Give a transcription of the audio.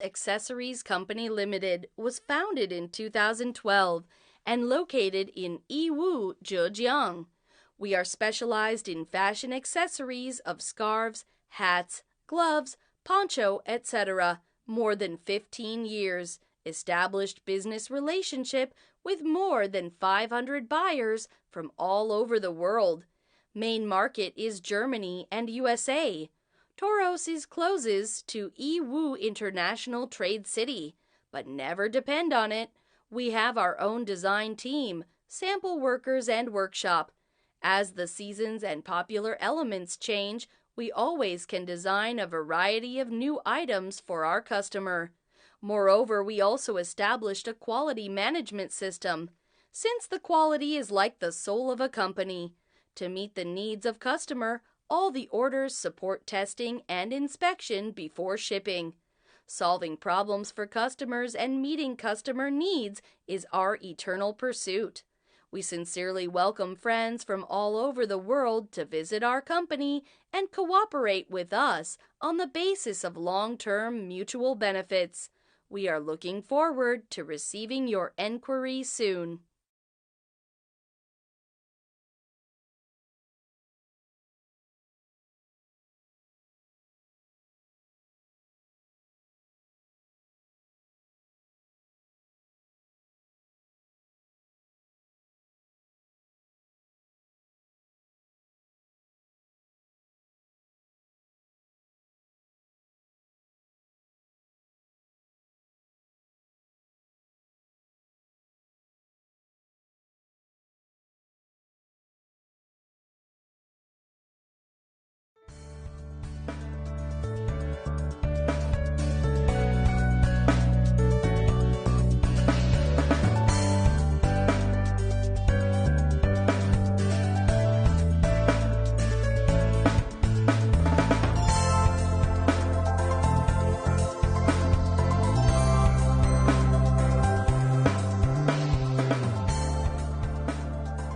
Accessories Company Limited was founded in 2012 and located in Yiwu, Zhejiang. We are specialized in fashion accessories of scarves, hats, gloves, poncho, etc. More than 15 years. Established business relationship with more than 500 buyers from all over the world. Main market is Germany and USA. TOROS is closes to Yiwu International Trade City, but never depend on it. We have our own design team, sample workers, and workshop. As the seasons and popular elements change, we always can design a variety of new items for our customer. Moreover, we also established a quality management system, since the quality is like the soul of a company. To meet the needs of customer, all the orders support testing and inspection before shipping. Solving problems for customers and meeting customer needs is our eternal pursuit. We sincerely welcome friends from all over the world to visit our company and cooperate with us on the basis of long-term mutual benefits. We are looking forward to receiving your enquiry soon.